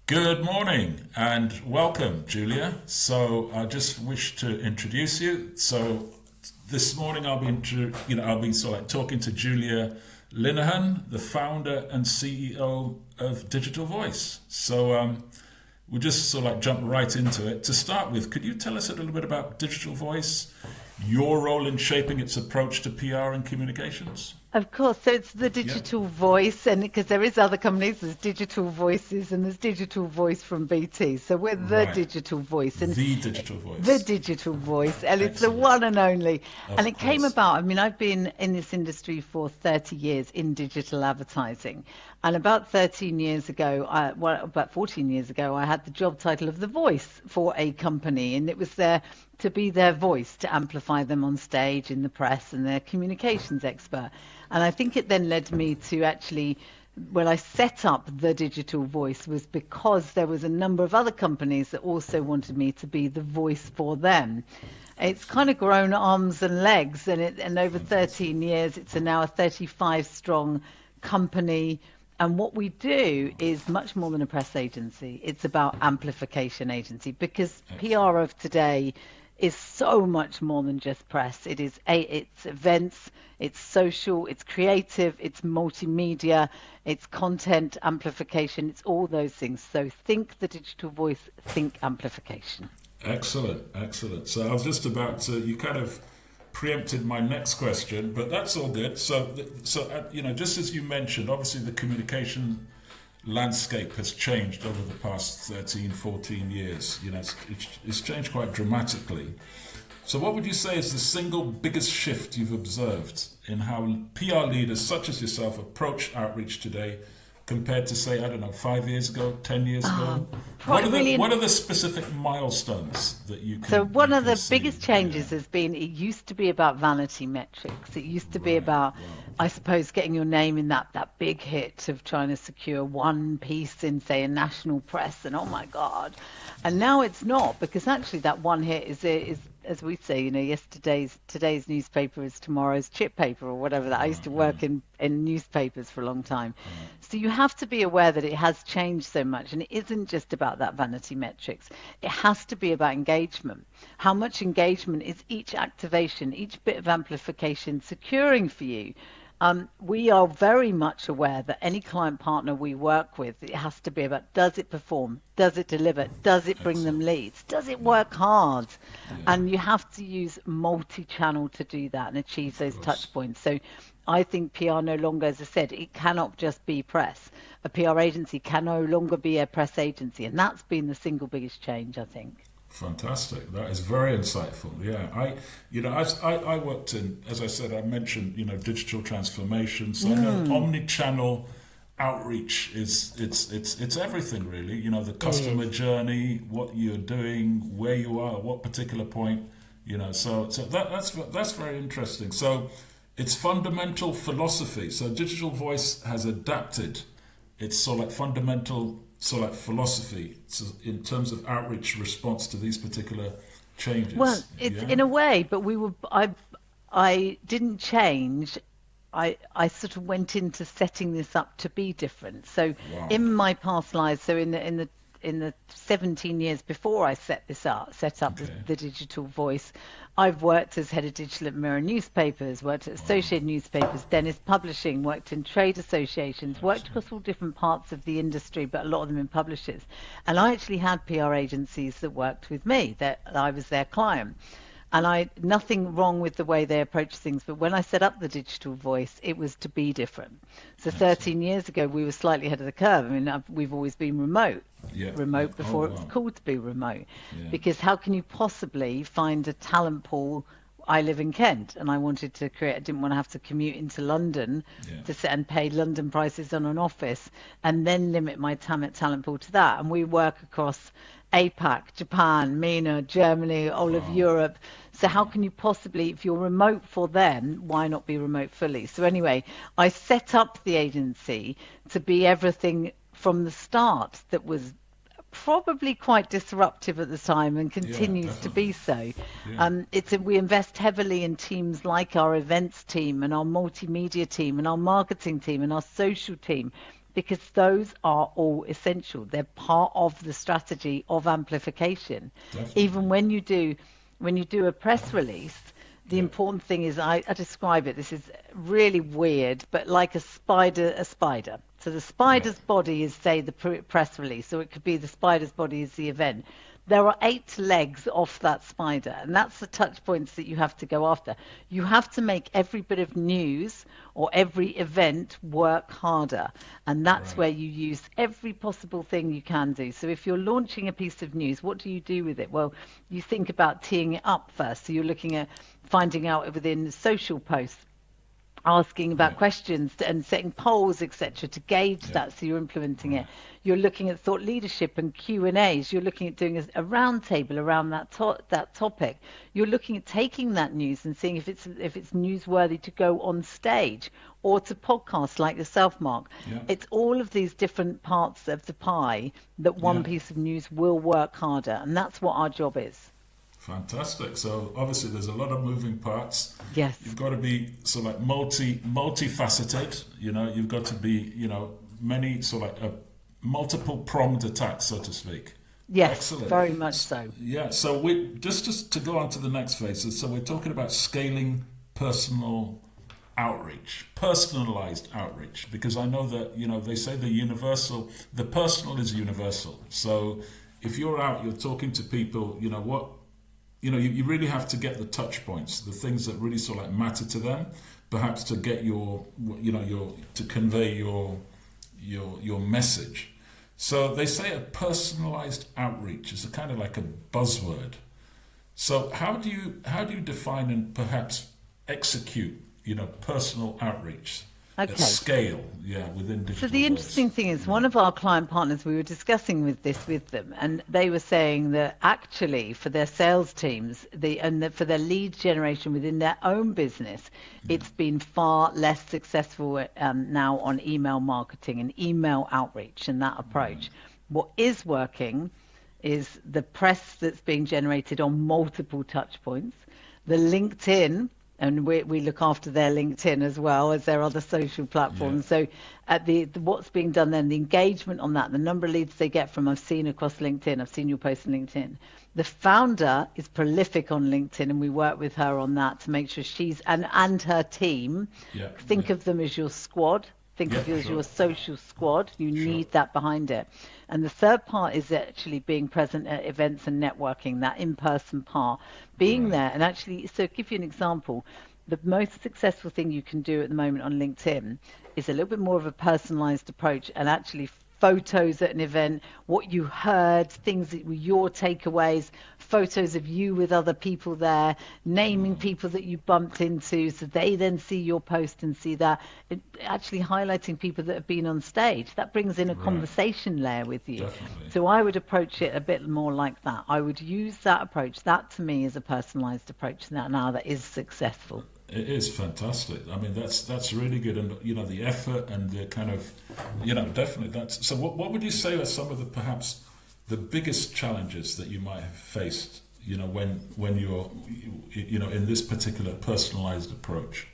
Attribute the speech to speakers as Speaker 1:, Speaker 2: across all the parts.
Speaker 1: Good morning and welcome, Julia. So I just wish to introduce you. So this morning I'll be sort of like talking to Julia Linehan, the founder and CEO of Digital Voice. We'll just sort of like jump right into it. To start with, could you tell us a little bit about Digital Voice, your role in shaping its approach to PR and communications?
Speaker 2: Of course, so it's the
Speaker 1: Yeah,
Speaker 2: digital voice, and because there is other companies, there's digital voices, and there's digital voice from BT. So we're the
Speaker 1: right.
Speaker 2: digital voice, and
Speaker 1: The Digital
Speaker 2: the
Speaker 1: Voice.
Speaker 2: digital voice, and it's the
Speaker 1: Excellent.
Speaker 2: one and only. And
Speaker 1: Of
Speaker 2: it came
Speaker 1: course.
Speaker 2: about. I mean, I've been in this industry for 30 years in digital advertising, and about 13 years ago, about 14 years ago, I had the job title of the voice for a company, and it was there to be their voice, to amplify them on stage, in the press, and their communications expert. And I think it then led me to actually, when I set up the digital voice, was because there was a number of other companies that also wanted me to be the voice for them. It's kind of grown arms and legs, and over
Speaker 1: Fantastic.
Speaker 2: 13 years, it's now a 35 strong company. And what we do is much more than a press agency. It's about amplification agency because
Speaker 1: Excellent.
Speaker 2: PR of today is so much more than just press. It's events, it's social, it's creative, it's multimedia, it's content amplification, it's all those things. So think the digital voice, think amplification.
Speaker 1: Excellent, excellent. So I was just about to, you kind of preempted my next question, but that's all good. Just as you mentioned, obviously the communication landscape has changed over the past 13, 14 years. It's changed quite dramatically. So what would you say is the single biggest shift you've observed in how PR leaders such as yourself approach outreach today compared to, say, I don't know, 5 years ago, 10 years ago? What are the
Speaker 2: Really,
Speaker 1: what are the specific milestones that you
Speaker 2: so
Speaker 1: can
Speaker 2: one
Speaker 1: you
Speaker 2: of
Speaker 1: can
Speaker 2: the
Speaker 1: see?
Speaker 2: biggest
Speaker 1: Yeah.
Speaker 2: changes has been it used to be about vanity metrics. It used to be
Speaker 1: Right.
Speaker 2: about,
Speaker 1: Wow.
Speaker 2: I suppose, getting your name in that big hit of trying to secure one piece in, say, a national press, and oh my God. And now it's not because actually that one hit is as we say, today's newspaper is tomorrow's chip paper or whatever that. I used
Speaker 1: Right.
Speaker 2: to
Speaker 1: Yeah.
Speaker 2: work in newspapers for a long time.
Speaker 1: Right.
Speaker 2: So you have to be aware that it has changed so much and it isn't just about that vanity metrics. It has to be about engagement. How much engagement is each activation, each bit of amplification securing for you? We are very much aware that any client partner we work with, it has to be about does it perform? Does it deliver? Does it bring them
Speaker 1: Excellent.
Speaker 2: leads? Does it
Speaker 1: Yeah.
Speaker 2: work hard?
Speaker 1: Yeah.
Speaker 2: And you have to use multi-channel to do that and achieve
Speaker 1: Of
Speaker 2: those touch
Speaker 1: course.
Speaker 2: points. So I think PR no longer, as I said, it cannot just be press. A PR agency can no longer be a press agency. And that's been the single biggest change, I think.
Speaker 1: Fantastic. That is very insightful. Yeah, I worked in, as I said, I mentioned, digital transformation. So I know
Speaker 2: Mm,
Speaker 1: omni-channel outreach it's everything really. The
Speaker 2: it
Speaker 1: customer
Speaker 2: is.
Speaker 1: journey, what you're doing, where you are, at what particular point. That's very interesting. So it's fundamental philosophy. So digital voice has adapted its sort of like fundamental sort of like philosophy in terms of outreach response to these particular
Speaker 2: Well,
Speaker 1: changes.
Speaker 2: it's
Speaker 1: Yeah.
Speaker 2: in a way, but I didn't change. I sort of went into setting this up to be different. So
Speaker 1: Wow.
Speaker 2: in my past lives, so in the 17 years before I set up
Speaker 1: Okay.
Speaker 2: the digital voice, I've worked as head of digital at Mirror newspapers, worked at
Speaker 1: Wow.
Speaker 2: Associated Newspapers, Dennis Publishing, worked in trade associations, worked
Speaker 1: Excellent.
Speaker 2: across all different parts of the industry, but a lot of them in publishers. And I actually had PR agencies that worked with me, that I was their client. And I nothing wrong with the way they approach things, but when I set up the digital voice, it was to be different. So
Speaker 1: Excellent.
Speaker 2: 13 years ago, we were slightly ahead of the curve. I mean, we've always been
Speaker 1: Yeah. Yeah.
Speaker 2: remote
Speaker 1: Oh
Speaker 2: before it was
Speaker 1: wow.
Speaker 2: cool to be remote,
Speaker 1: Yeah.
Speaker 2: because how can you possibly find a talent pool? I live in Kent, and I wanted to create. I didn't want to have to commute into London
Speaker 1: Yeah.
Speaker 2: to sit and pay London prices on an office, and then limit my talent pool to that. And we work across APAC, Japan, MENA, Germany, all of
Speaker 1: Wow.
Speaker 2: Europe. So how
Speaker 1: Wow.
Speaker 2: can you possibly, if you're remote for them, why not be remote fully? So anyway, I set up the agency to be everything from the start that was probably quite disruptive at the time and
Speaker 1: Yeah.
Speaker 2: continues to
Speaker 1: Definitely.
Speaker 2: be so.
Speaker 1: Yeah.
Speaker 2: We invest heavily in teams like our events team and our multimedia team and our marketing team and our social team because those are all essential. They're part of the strategy of amplification. Even
Speaker 1: Definitely.
Speaker 2: when you do a press release, the
Speaker 1: Yeah.
Speaker 2: important thing is I describe it. This is really weird, but like a spider. So the
Speaker 1: Yeah.
Speaker 2: spider's body is, say, the press release, or it could be the spider's body is the event. There are 8 legs off that spider, and that's the touch points that you have to go after. You have to make every bit of news or every event work harder, and that's
Speaker 1: Right.
Speaker 2: where you use every possible thing you can do. So if you're launching a piece of news, what do you do with it? Well, you think about teeing it up first. So you're looking at finding out within social posts, asking
Speaker 1: Yeah.
Speaker 2: about questions and setting polls, etc., to gauge
Speaker 1: Yeah.
Speaker 2: that. So you're implementing it.
Speaker 1: Right.
Speaker 2: You're looking at thought leadership and Q&As. You're looking at doing a round table around that topic. You're looking at taking that news and seeing if it's newsworthy to go on stage or to podcast like yourself, Mark.
Speaker 1: Yeah.
Speaker 2: It's all of these different parts of the pie that one
Speaker 1: Yeah.
Speaker 2: piece of news will work harder, and that's what our job is.
Speaker 1: Fantastic. So obviously there's a lot of moving parts.
Speaker 2: Yes.
Speaker 1: You've got to be sort of like multifaceted. You've got to be many sort of like a multiple pronged attack, so to speak.
Speaker 2: Yes,
Speaker 1: Excellent.
Speaker 2: very much so.
Speaker 1: Yeah. So we just to go on to the next phase. So we're talking about scaling personal outreach, personalized outreach, because I know that they say the personal is universal. So if you're out, you're talking to people. You really have to get the touch points, the things that really sort of like matter to them, perhaps to get to convey your message. So they say a personalized outreach is a kind of like a buzzword. So how do you define and perhaps execute, personal outreach at
Speaker 2: Okay.
Speaker 1: scale, within
Speaker 2: So
Speaker 1: digital
Speaker 2: the
Speaker 1: voice?
Speaker 2: interesting thing is,
Speaker 1: Yeah,
Speaker 2: one of our client partners, we were discussing with them, and they were saying that actually for their sales teams, for their lead generation within their own business,
Speaker 1: yeah,
Speaker 2: it's been far less successful now on email marketing and email outreach and that
Speaker 1: right,
Speaker 2: approach. What is working is the press that's being generated on multiple touch points, the LinkedIn, and we look after their LinkedIn as well as their other social
Speaker 1: yeah,
Speaker 2: platforms. So at the what's being done then, the engagement on that, the number of leads they get from, I've seen across LinkedIn, I've seen your post on LinkedIn. The founder is prolific on LinkedIn, and we work with her on that to make sure she's and her team.
Speaker 1: yeah, yeah,
Speaker 2: Think of them as your squad. Think
Speaker 1: yeah,
Speaker 2: of you as
Speaker 1: sure,
Speaker 2: your social squad. You
Speaker 1: sure,
Speaker 2: need that behind it. And the third part is actually being present at events and networking, that in-person part, being
Speaker 1: right,
Speaker 2: there. And actually, so give you an example, the most successful thing you can do at the moment on LinkedIn is a little bit more of a personalized approach, and actually photos at an event, what you heard, things that were your takeaways, photos of you with other people there, naming people that you bumped into so they then see your post and see that. Actually highlighting people that have been on stage. That brings in a
Speaker 1: right,
Speaker 2: conversation layer with you.
Speaker 1: definitely.
Speaker 2: So I would approach it a bit more like that. I would use that approach. That to me is a personalized approach now that is successful.
Speaker 1: It is fantastic. I mean, that's really good, and the effort and the kind of, definitely that's. So, what would you say are some of the perhaps the biggest challenges that you might have faced, when you're, in this particular personalized approach?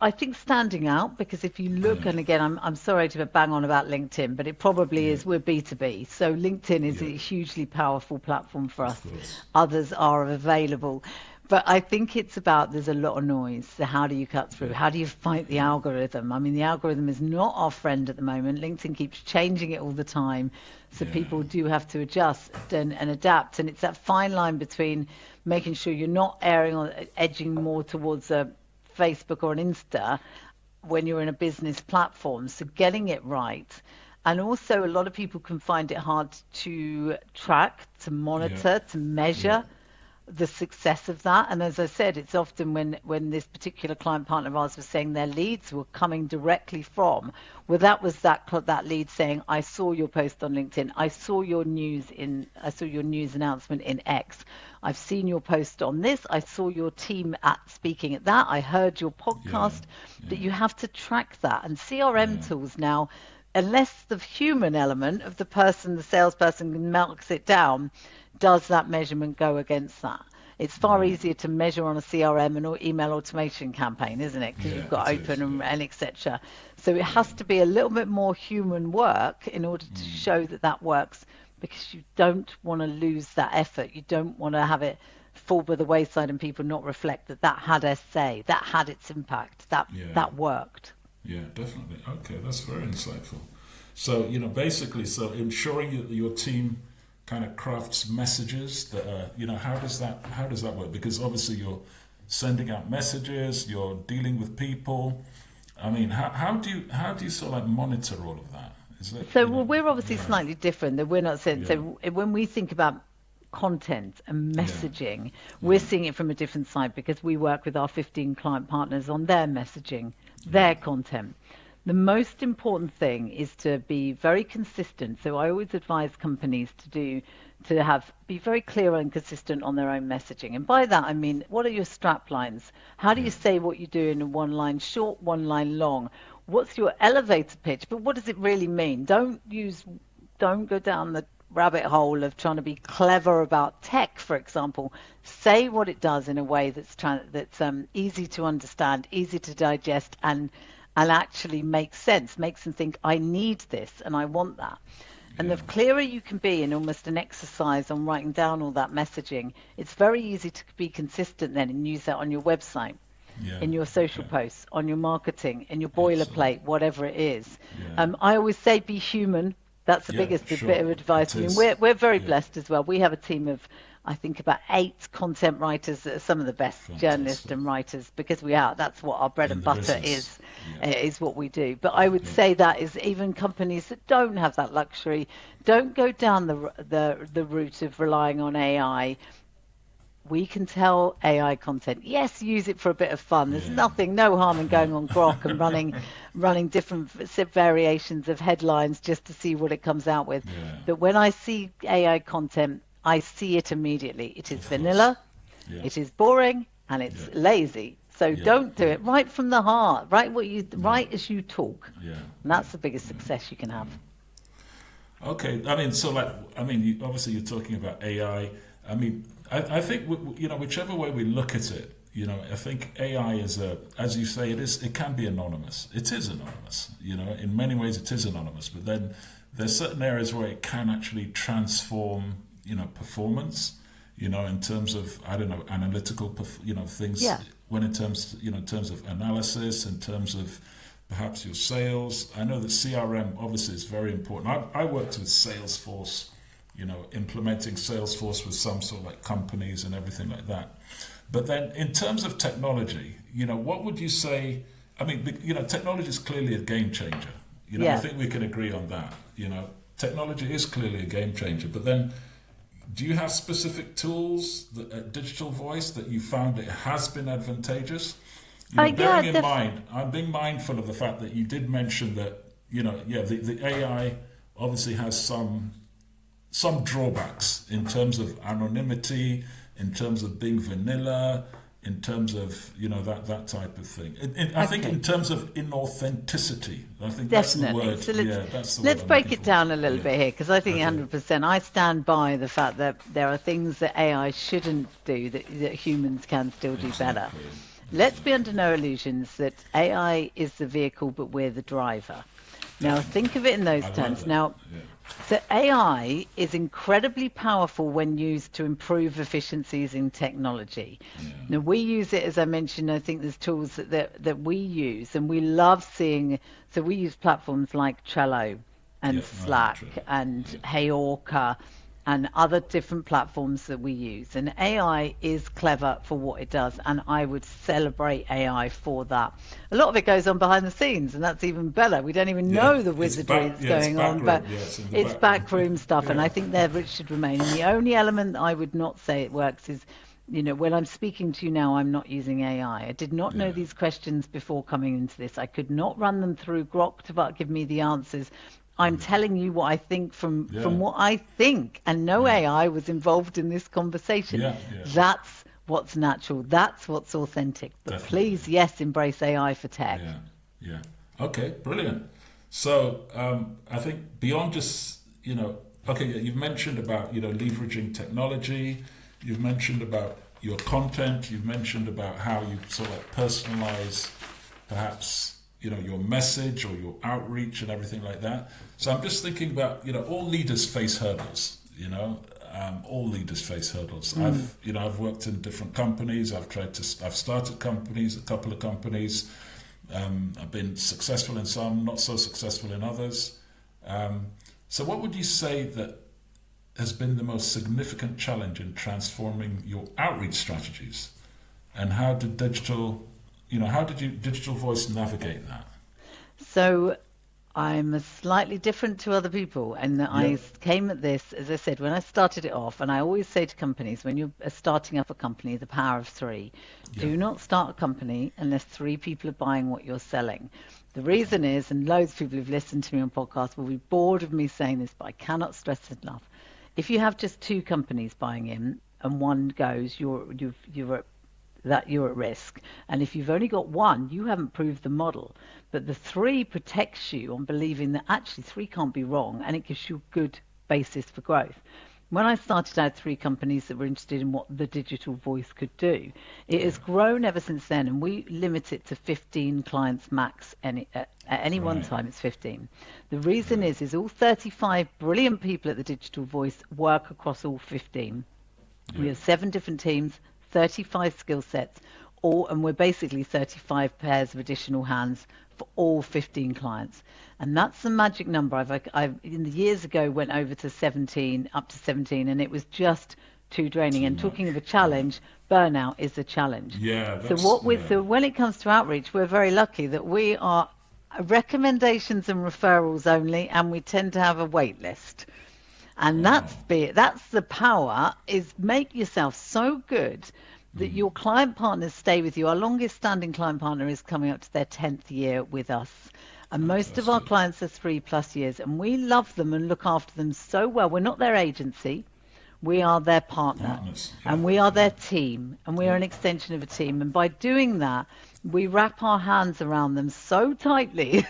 Speaker 2: I think standing out, because if you look,
Speaker 1: Yeah,
Speaker 2: and again, I'm sorry to bang on about LinkedIn, but it probably
Speaker 1: yeah,
Speaker 2: is, we're B2B. So LinkedIn is
Speaker 1: yeah,
Speaker 2: a hugely powerful platform for
Speaker 1: of
Speaker 2: us.
Speaker 1: course.
Speaker 2: Others are available. But I think it's about, there's a lot of noise. So how do you cut through?
Speaker 1: Yeah,
Speaker 2: How do you fight the
Speaker 1: yeah,
Speaker 2: algorithm? I mean, the algorithm is not our friend at the moment. LinkedIn keeps changing it all the time. So
Speaker 1: yeah,
Speaker 2: people do have to adjust and adapt. And it's that fine line between making sure you're not edging more towards a Facebook or an Insta when you're in a business platform. So getting it right. And also, a lot of people can find it hard to track, to
Speaker 1: yeah,
Speaker 2: monitor, to
Speaker 1: yeah,
Speaker 2: measure the success of that. And as I said, it's often when this particular client partner of ours was saying their leads were coming directly from, well, that was that lead saying, I saw your post on LinkedIn, I saw your news announcement in X, I've seen your post on this, I saw your team at speaking at that, I heard your
Speaker 1: yeah,
Speaker 2: podcast. That
Speaker 1: yeah,
Speaker 2: you have to track that, and CRM
Speaker 1: yeah,
Speaker 2: tools now, unless the human element of the salesperson, melts it down, does that measurement go against that? It's far
Speaker 1: Right.
Speaker 2: easier to measure on a CRM and or email automation campaign, isn't it? Because
Speaker 1: Yeah,
Speaker 2: you've got
Speaker 1: it
Speaker 2: open
Speaker 1: is. Yeah.
Speaker 2: and etc. So it
Speaker 1: Yeah.
Speaker 2: has to be a little bit more human work in order to show that that works, because you don't want to lose that effort. You don't want to have it fall by the wayside and people not reflect that that had a say, that had its impact, that
Speaker 1: Yeah.
Speaker 2: that worked.
Speaker 1: Yeah, definitely. Okay, that's very insightful. So, basically, so ensuring your team kind of crafts messages that are, how does that work? Because obviously you're sending out messages, you're dealing with people. I mean, how do you sort of like monitor all of that? Is it,
Speaker 2: So well, we're obviously
Speaker 1: yeah,
Speaker 2: slightly different. That we're not saying.
Speaker 1: yeah,
Speaker 2: So when we think about content and
Speaker 1: yeah,
Speaker 2: messaging, we're
Speaker 1: yeah,
Speaker 2: seeing it from a different side because we work with our 15 client partners on their messaging,
Speaker 1: yeah,
Speaker 2: their content. The most important thing is to be very consistent. So I always advise companies to be very clear and consistent on their own messaging. And by that I mean, what are your strap lines? How do
Speaker 1: yeah,
Speaker 2: you say what you do in one line short, one line long? What's your elevator pitch? But what does it really mean? Don't go down the rabbit hole of trying to be clever about tech, for example. Say what it does in a way that's easy to understand, easy to digest, and actually makes sense, makes them think, I need this and I want that. And
Speaker 1: yeah,
Speaker 2: the clearer you can be in almost an exercise on writing down all that messaging, it's very easy to be consistent then and use that on your website,
Speaker 1: yeah.
Speaker 2: in your social
Speaker 1: Okay,
Speaker 2: posts, on your marketing, in your
Speaker 1: excellent.
Speaker 2: boilerplate, whatever it is.
Speaker 1: Yeah,
Speaker 2: I always say be human. That's the
Speaker 1: yeah,
Speaker 2: biggest bit
Speaker 1: sure.
Speaker 2: of
Speaker 1: It
Speaker 2: advice. I mean,
Speaker 1: is.
Speaker 2: we're very
Speaker 1: Yeah,
Speaker 2: blessed as well. We have a team of, I think, about 8 content writers that are some of the best journalists
Speaker 1: fantastic.
Speaker 2: and writers, because we are. That's what our bread
Speaker 1: In
Speaker 2: and
Speaker 1: the
Speaker 2: butter
Speaker 1: business. Yeah,
Speaker 2: is what we do. But I would
Speaker 1: yeah,
Speaker 2: say that is even companies that don't have that luxury, don't go down the route of relying on AI. We can tell AI content, yes, use it for a bit of fun. There's
Speaker 1: yeah.
Speaker 2: no harm in
Speaker 1: No.
Speaker 2: going on Grok and running different variations of headlines just to see what it comes out with.
Speaker 1: Yeah,
Speaker 2: But when I see AI content, I see it immediately. It is
Speaker 1: of course.
Speaker 2: vanilla,
Speaker 1: Yeah,
Speaker 2: it is boring, and
Speaker 1: yeah,
Speaker 2: it's lazy. So
Speaker 1: yeah,
Speaker 2: don't do
Speaker 1: yeah,
Speaker 2: it. Write from the heart.
Speaker 1: yeah,
Speaker 2: Write as you talk,
Speaker 1: yeah,
Speaker 2: and
Speaker 1: yeah.
Speaker 2: that's the biggest success you can have.
Speaker 1: Okay, I mean, so like, I mean, obviously you're talking about AI. I mean, I think whichever way we look at it, I think AI is as you say, it can be anonymous. It is anonymous. In many ways it is anonymous, but then there's certain areas where it can actually transform, performance. In terms of, I don't know, analytical, things.
Speaker 2: Yeah.
Speaker 1: When in terms of analysis, in terms of perhaps your sales. I know that CRM obviously is very important. I worked with Salesforce, implementing Salesforce with some sort of like companies and everything like that. But then in terms of technology, what would you say? I mean, technology is clearly a game changer. I
Speaker 2: Yeah.
Speaker 1: think we can agree on that. Technology is clearly a game changer. But then, do you have specific tools, digital voice, that you found it has been advantageous?
Speaker 2: Yeah.
Speaker 1: Bearing in mind, I'm being mindful of the fact that you did mention that, the AI obviously has some drawbacks in terms of anonymity, in terms of being vanilla, in terms of, that type of thing. I think
Speaker 2: Okay.
Speaker 1: in terms of inauthenticity, I think that's the
Speaker 2: Definitely.
Speaker 1: word.
Speaker 2: So
Speaker 1: Yeah, that's the word
Speaker 2: let's
Speaker 1: I'm
Speaker 2: break
Speaker 1: looking
Speaker 2: it
Speaker 1: for.
Speaker 2: down a little
Speaker 1: Yeah.
Speaker 2: bit here, because I think
Speaker 1: Okay.
Speaker 2: 100%. I stand by the fact that there are things that AI shouldn't do that humans can still do better.
Speaker 1: Exactly.
Speaker 2: Let's be
Speaker 1: Exactly.
Speaker 2: under no illusions that AI is the vehicle, but we're the driver. Now,
Speaker 1: Definitely.
Speaker 2: think of it in those
Speaker 1: I like
Speaker 2: terms.
Speaker 1: that.
Speaker 2: Now,
Speaker 1: Yeah.
Speaker 2: so AI is incredibly powerful when used to improve efficiencies in technology.
Speaker 1: Yeah.
Speaker 2: Now we use it, as I mentioned. I think there's tools that we use, and we love seeing. So we use platforms like Trello
Speaker 1: Yeah.
Speaker 2: and
Speaker 1: I know
Speaker 2: Slack
Speaker 1: Trevor.
Speaker 2: and
Speaker 1: Yeah.
Speaker 2: Heyorka and other different platforms that we use. And AI is clever for what it does, and I would celebrate AI for that. A lot of it goes on behind the scenes, and that's even better. We don't even
Speaker 1: Yeah.
Speaker 2: know the
Speaker 1: It's
Speaker 2: wizardry
Speaker 1: back.
Speaker 2: that's
Speaker 1: Yeah. It's
Speaker 2: going on,
Speaker 1: back room.
Speaker 2: but
Speaker 1: Yeah. It's in the
Speaker 2: it's
Speaker 1: back room.
Speaker 2: backroom stuff, and
Speaker 1: Yeah.
Speaker 2: I think there it should remain. And the only element that I would not say it works is, when I'm speaking to you now, I'm not using AI. I did not know
Speaker 1: Yeah.
Speaker 2: these questions before coming into this. I could not run them through Grok to give me the answers. I'm telling you what I think from
Speaker 1: Yeah.
Speaker 2: what I think, and no
Speaker 1: Yeah.
Speaker 2: AI was involved in this conversation.
Speaker 1: Yeah. Yeah.
Speaker 2: That's what's natural. That's what's authentic. But
Speaker 1: Definitely.
Speaker 2: please, yes, embrace AI for tech.
Speaker 1: Yeah. Yeah. Okay. Brilliant. So I think beyond just okay, yeah, you've mentioned about leveraging technology. You've mentioned about your content. You've mentioned about how you sort of personalize, perhaps, your message or your outreach and everything like that. So I'm just thinking about, all leaders face hurdles. All leaders face hurdles. I've worked in different companies. I've started companies, a couple of companies. I've been successful in some, not so successful in others. So what would you say that has been the most significant challenge in transforming your outreach strategies? And how did digital voice navigate that?
Speaker 2: So I'm slightly different to other people, and I came at this, as I said, when I started it off, and I always say to companies, when you're starting up a company, the power of three. Do not start a company unless three people are buying what you're selling. The reason is, and loads of people who've listened to me on podcasts will be bored of me saying this, but I cannot stress it enough. If you have just two companies buying in and one goes, you're at risk. And if you've only got one, you haven't proved the model. But the three protects you on believing that actually three can't be wrong, and it gives you a good basis for growth. When I started, I had three companies that were interested in what the digital voice could do. It has grown ever since then, and we limit it to 15 clients max. At any one time, it's 15. The reason is all 35 brilliant people at the digital voice work across all 15. We have 7 different teams, 35 skill sets, and we're basically 35 pairs of additional hands for all 15 clients. And that's the magic number. I've in the years ago went over to 17, up to 17, and it was just too draining. And talking of a challenge, burnout is a challenge. So when it comes to outreach, we're very lucky that we are recommendations and referrals only, and we tend to have a wait list. And that's the power, is make yourself so good that your client partners stay with you. Our longest standing client partner is coming up to their 10th year with us. And most of our clients are 3+ years, and we love them and look after them so well. We're not their agency. We are their partner, and we are their team, and we are an extension of a team. And by doing that, we wrap our hands around them so tightly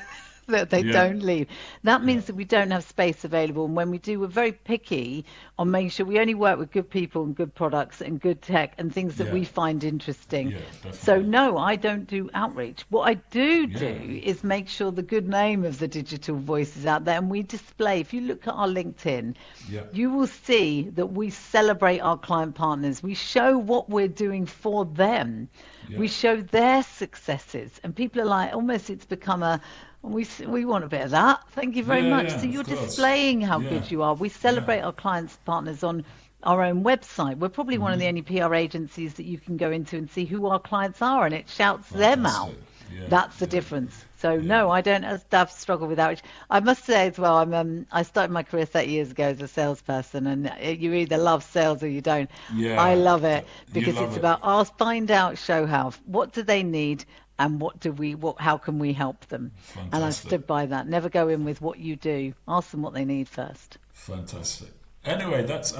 Speaker 2: that they don't leave. That means that we don't have space available. And when we do, we're very picky on making sure we only work with good people and good products and good tech and things that we find interesting. So no, I don't do outreach. What I do is make sure the good name of the digital voice is out there. And we display, if you look at our LinkedIn, you will see that we celebrate our client partners. We show what we're doing for them. We show their successes. And people are like, almost it's become we want a bit of that. Thank you very much. So you're displaying how good you are. We celebrate our clients' partners on our own website. We're probably one of the only PR agencies that you can go into and see who our clients are, and it shouts them out. That's the difference. So no, I don't have struggle with outreach. I must say as well, I started my career 30 years ago as a salesperson, and you either love sales or you don't. I love it because it's about find out, show how. What do they need? And how can we help them?
Speaker 1: Fantastic.
Speaker 2: And I stood by that. Never go in with what you do. Ask them what they need first.
Speaker 1: Fantastic. Anyway, it's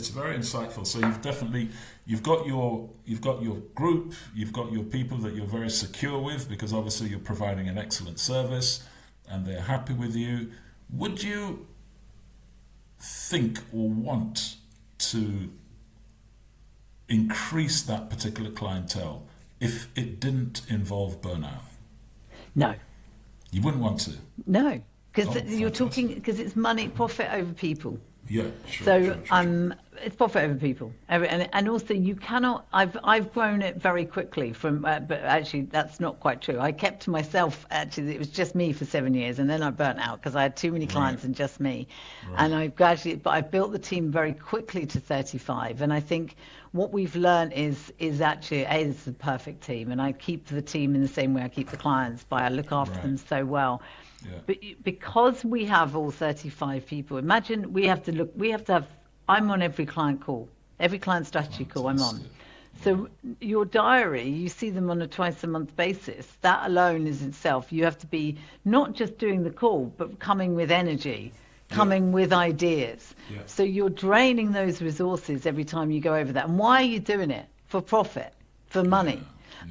Speaker 1: very insightful. So you've got your group, you've got your people that you're very secure with, because obviously you're providing an excellent service and they're happy with you. Would you think or want to increase that particular clientele if it didn't involve burnout?
Speaker 2: No.
Speaker 1: You wouldn't want to?
Speaker 2: No, because because it's money, profit over people.
Speaker 1: Yeah, sure.
Speaker 2: So it's profit over people, and also you cannot. I've grown it very quickly but actually that's not quite true. I kept to myself. Actually, it was just me for 7 years, and then I burnt out because I had too many clients and just me. And I built the team very quickly to 35, and I think what we've learned is actually it's the perfect team, and I keep the team in the same way I keep the clients, I look after them so well. But because we have all 35 people, imagine we have to have, I'm on every client call, every client strategy call I'm on. So your diary, you see them on a twice a month basis. That alone is itself, you have to be not just doing the call, but coming with energy, coming with ideas. So you're draining those resources every time you go over that. And why are you doing it? For profit, for money.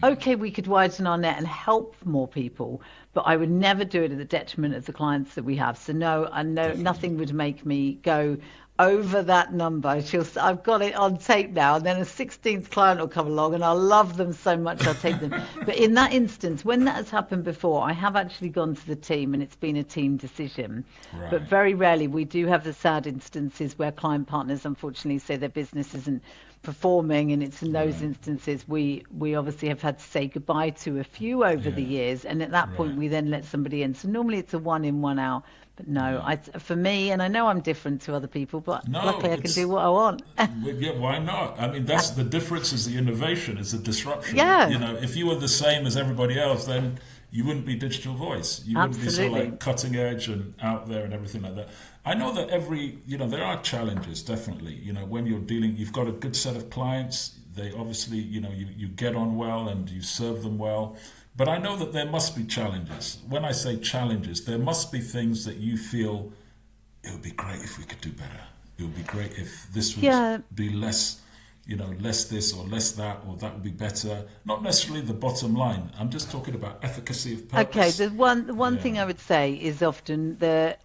Speaker 2: Okay, we could widen our net and help more people, but I would never do it at the detriment of the clients that we have. So no, I know nothing would make me go over that number. I've got it on tape now, and then a 16th client will come along and I'll love them so much I'll take them. But in that instance, when that has happened before, I have actually gone to the team and it's been a team decision.
Speaker 1: Right.
Speaker 2: But very rarely, we do have the sad instances where client partners unfortunately say their business isn't performing, and it's in those instances we obviously have had to say goodbye to a few over the years, and at that point we then let somebody in. So normally it's a one in, one out. But no, for me, and I know I'm different to other people, but luckily I can do what I want.
Speaker 1: Yeah, why not? I mean, that's the difference, is the innovation, is the disruption.
Speaker 2: Yeah.
Speaker 1: You know, if you were the same as everybody else, then you wouldn't be digital voice. You wouldn't be so like cutting edge and out there and everything like that. I know that there are challenges, definitely. You know, when you're dealing, you've got a good set of clients. They obviously, you get on well and you serve them well. But I know that there must be challenges. When I say challenges, there must be things that you feel it would be great if we could do better. It would be great if this would be less, less this or less that, or that would be better. Not necessarily the bottom line. I'm just talking about efficacy of purpose.
Speaker 2: Okay, the one thing I would say is often the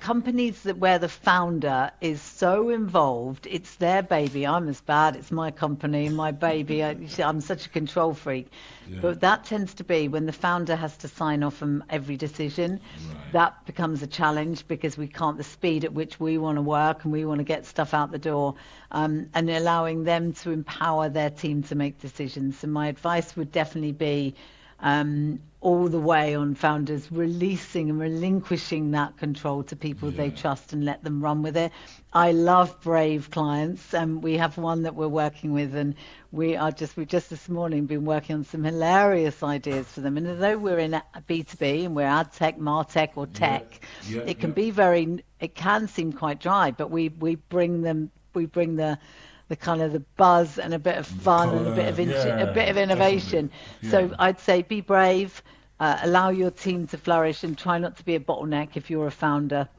Speaker 2: companies where the founder is so involved, it's their baby. I'm as bad. It's my company, my baby. I'm such a control freak. Yeah. But that tends to be when the founder has to sign off on every decision. Right. That becomes a challenge because we can't, the speed at which we want to work and we want to get stuff out the door, and allowing them to empower their team to make decisions. And my advice would definitely be all the way on founders releasing and relinquishing that control to people they trust and let them run with it. I love brave clients, and we have one that we're working with, and we just this morning been working on some hilarious ideas for them. And although we're in B2B and we're ad tech, martech or tech, it can seem quite dry, but we bring the kind of the buzz and a bit of fun and a bit of innovation. So I'd say be brave, allow your team to flourish, and try not to be a bottleneck if you're a founder.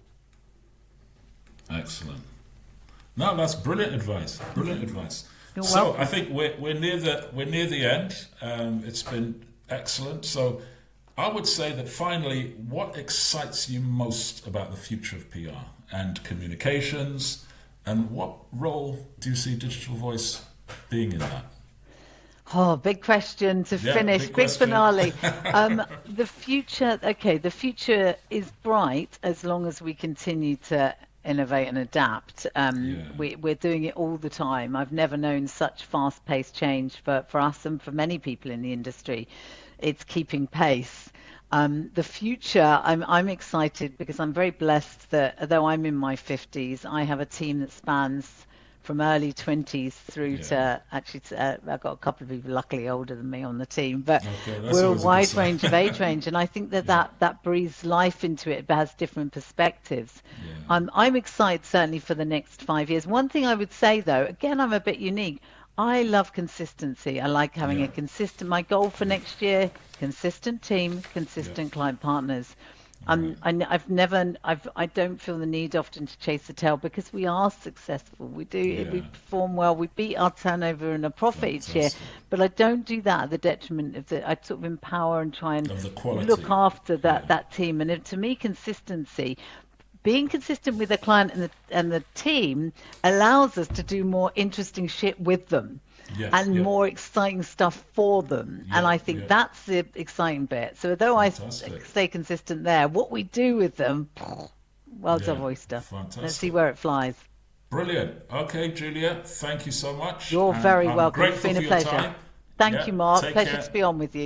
Speaker 1: Excellent. No, that's brilliant advice. Brilliant advice.
Speaker 2: You're
Speaker 1: so
Speaker 2: welcome.
Speaker 1: I think we're near the end. It's been excellent. So I would say that finally, what excites you most about the future of PR and communications? And what role do you see digital voice being in that?
Speaker 2: Oh, big question to finish. Big finale. The future is bright as long as we continue to innovate and adapt. We're doing it all the time. I've never known such fast-paced change for us and for many people in the industry. It's keeping pace. The future, I'm excited because I'm very blessed that although I'm in my 50s, I have a team that spans from early 20s through to I've got a couple of people luckily older than me on the team, but we're a wide range of age range, and I think that breathes life into it, but has different perspectives. I'm excited certainly for the next 5 years. One thing I would say though, again, I'm a bit unique. I love consistency. I like having my goal for next year, consistent team, consistent client partners. I don't feel the need often to chase the tail because we are successful. We do, we perform well, we beat our turnover and a profit each year, but I don't do that at the detriment of I sort of empower and try and look after that team. And to me, consistency, being consistent with the client and the team allows us to do more interesting shit with them and more exciting stuff for them. And I think that's the exciting bit. So although I stay consistent there, what we do with them, well done, Oyster.
Speaker 1: Fantastic.
Speaker 2: Let's see where it flies.
Speaker 1: Brilliant. Okay, Julia, thank you so much.
Speaker 2: You're very welcome. It's been a pleasure.
Speaker 1: Time.
Speaker 2: Thank you, Mark. Pleasure to be on with you.